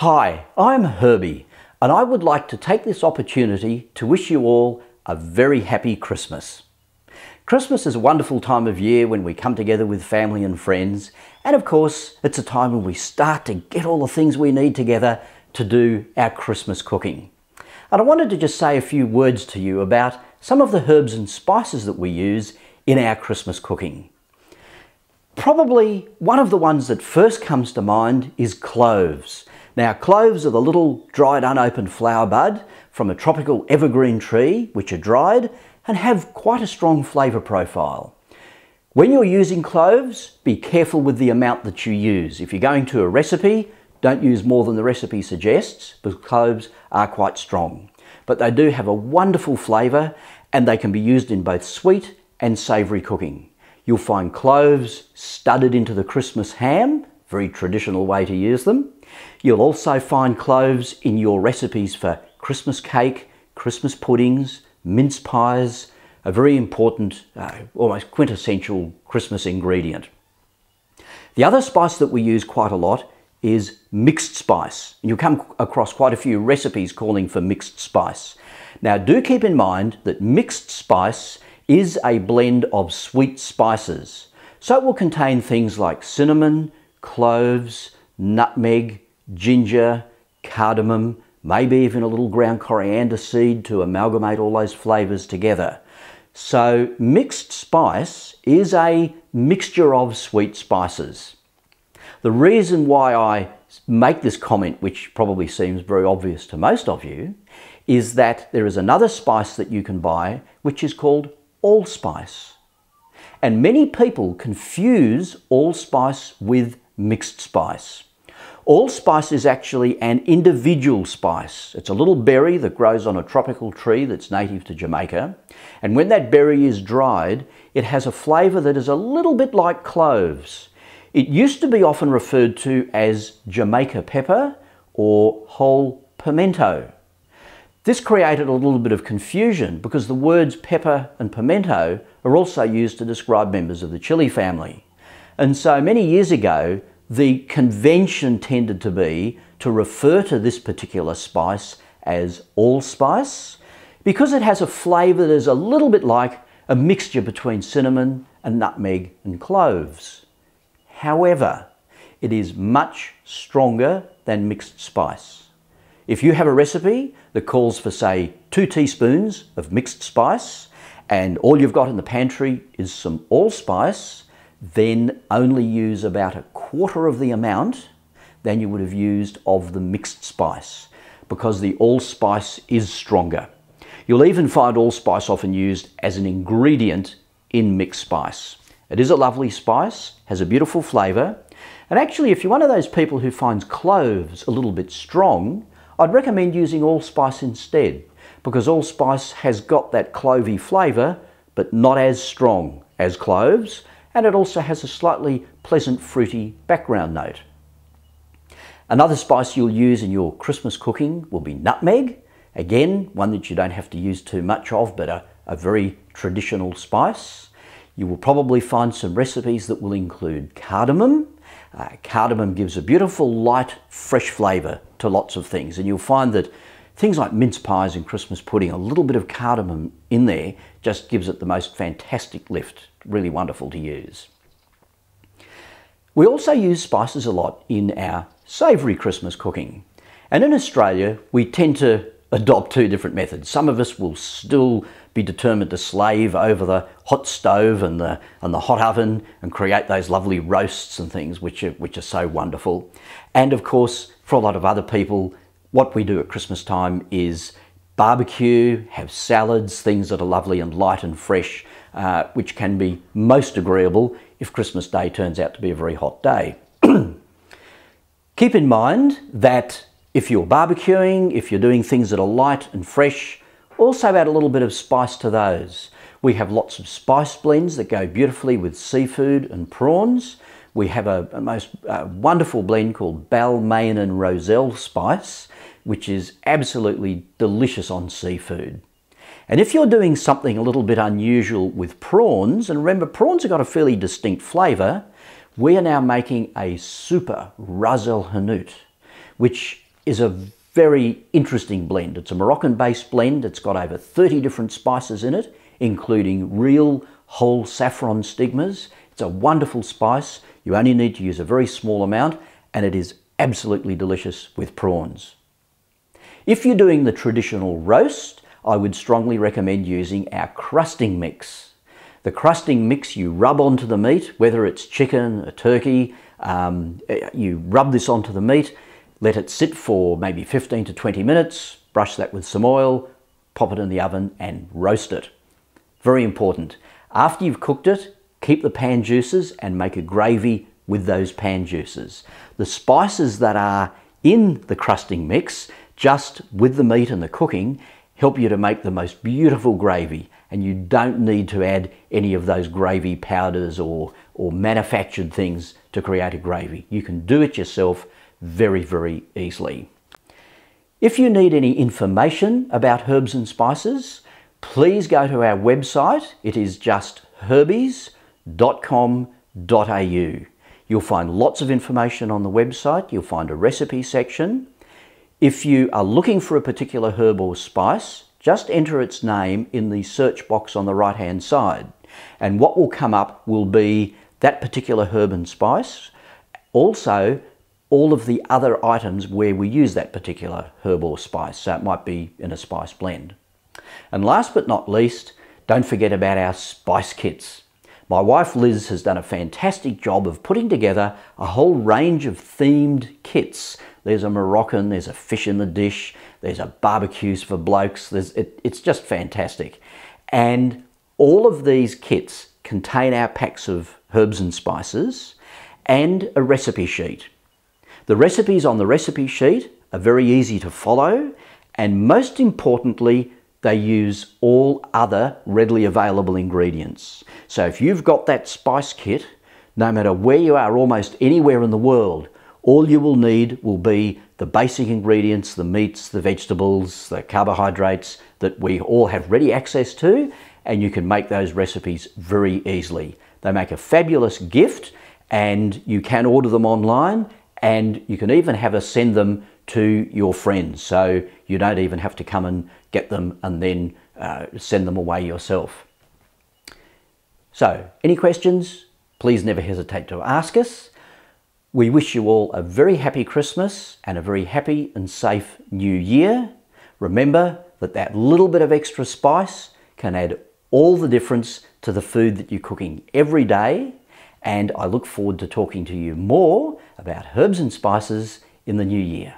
Hi, I'm Herbie, and I would like to take this opportunity to wish you all a very happy Christmas. Christmas is a wonderful time of year when we come together with family and friends, and of course it's a time when we start to get all the things we need together to do our Christmas cooking. And I wanted to just say a few words to you about some of the herbs and spices that we use in our Christmas cooking. Probably one of the ones that first comes to mind is cloves. Now, cloves are the little dried unopened flower bud from a tropical evergreen tree which are dried and have quite a strong flavour profile. When you're using cloves, be careful with the amount that you use. If you're going to a recipe, don't use more than the recipe suggests, because cloves are quite strong. But they do have a wonderful flavour and they can be used in both sweet and savoury cooking. You'll find cloves studded into the Christmas ham, very traditional way to use them. You'll also find cloves in your recipes for Christmas cake, Christmas puddings, mince pies, a very important, almost quintessential Christmas ingredient. The other spice that we use quite a lot is mixed spice. And you'll come across quite a few recipes calling for mixed spice. Now, do keep in mind that mixed spice is a blend of sweet spices. So it will contain things like cinnamon, cloves, nutmeg, ginger, cardamom, maybe even a little ground coriander seed to amalgamate all those flavours together. So mixed spice is a mixture of sweet spices. The reason why I make this comment, which probably seems very obvious to most of you, is that there is another spice that you can buy which is called allspice. And many people confuse allspice with mixed spice. Allspice is actually an individual spice. It's a little berry that grows on a tropical tree that's native to Jamaica. And when that berry is dried, it has a flavour that is a little bit like cloves. It used to be often referred to as Jamaica pepper or whole pimento. This created a little bit of confusion because the words pepper and pimento are also used to describe members of the chili family. And so many years ago, the convention tended to be to refer to this particular spice as allspice because it has a flavour that is a little bit like a mixture between cinnamon and nutmeg and cloves. However, it is much stronger than mixed spice. If you have a recipe that calls for, say, 2 teaspoons of mixed spice and all you've got in the pantry is some allspice, then only use about 1/4 of the amount than you would have used of the mixed spice because the allspice is stronger. You'll even find allspice often used as an ingredient in mixed spice. It is a lovely spice, has a beautiful flavour, and actually if you're one of those people who finds cloves a little bit strong, I'd recommend using allspice instead because allspice has got that clovey flavour but not as strong as cloves, and it also has a slightly pleasant fruity background note. Another spice you'll use in your Christmas cooking will be nutmeg. Again, one that you don't have to use too much of, but a very traditional spice. You will probably find some recipes that will include cardamom. Cardamom gives a beautiful, light, fresh flavour to lots of things, and you'll find that things like mince pies and Christmas pudding, a little bit of cardamom in there just gives it the most fantastic lift. Really wonderful to use. We also use spices a lot in our savoury Christmas cooking. And in Australia, we tend to adopt 2 different methods. Some of us will still be determined to slave over the hot stove and the hot oven and create those lovely roasts and things which are so wonderful. And of course, for a lot of other people, what we do at Christmas time is barbecue, have salads, things that are lovely and light and fresh, which can be most agreeable if Christmas Day turns out to be a very hot day. Keep in mind that if you're barbecuing, if you're doing things that are light and fresh, also add a little bit of spice to those. We have lots of spice blends that go beautifully with seafood and prawns. We have a most wonderful blend called Balmain and Roselle spice, which is absolutely delicious on seafood. And if you're doing something a little bit unusual with prawns, and remember prawns have got a fairly distinct flavour, we are now making a super Ras el Hanout, which is a very interesting blend. It's a Moroccan-based blend. It's got over 30 different spices in it, including real whole saffron stigmas. It's a wonderful spice. You only need to use a very small amount, and it is absolutely delicious with prawns. If you're doing the traditional roast, I would strongly recommend using our crusting mix. The crusting mix you rub onto the meat, whether it's chicken, a turkey, you rub this onto the meat, let it sit for maybe 15 to 20 minutes, brush that with some oil, pop it in the oven and roast it. Very important. After you've cooked it, keep the pan juices and make a gravy with those pan juices. The spices that are in the crusting mix, just with the meat and the cooking, help you to make the most beautiful gravy, and you don't need to add any of those gravy powders or manufactured things to create a gravy. You can do it yourself very, very easily. If you need any information about herbs and spices, please go to our website. It is just herbies.com.au. You'll find lots of information on the website. You'll find a recipe section. If you are looking for a particular herb or spice, just enter its name in the search box on the right-hand side. And what will come up will be that particular herb and spice. Also, all of the other items where we use that particular herb or spice. So it might be in a spice blend. And last but not least, don't forget about our spice kits. My wife Liz has done a fantastic job of putting together a whole range of themed kits. There's a Moroccan, there's a fish in the dish, there's a barbecues for blokes. It's just fantastic. And all of these kits contain our packs of herbs and spices and a recipe sheet. The recipes on the recipe sheet are very easy to follow, and most importantly, they use all other readily available ingredients. So if you've got that spice kit, no matter where you are, almost anywhere in the world, all you will need will be the basic ingredients, the meats, the vegetables, the carbohydrates that we all have ready access to, and you can make those recipes very easily. They make a fabulous gift, and you can order them online, and you can even have us send them to your friends, so you don't even have to come and get them and then send them away yourself. So, any questions? Please never hesitate to ask us. We wish you all a very happy Christmas and a very happy and safe New Year. Remember that that little bit of extra spice can add all the difference to the food that you're cooking every day, and I look forward to talking to you more about herbs and spices in the new year.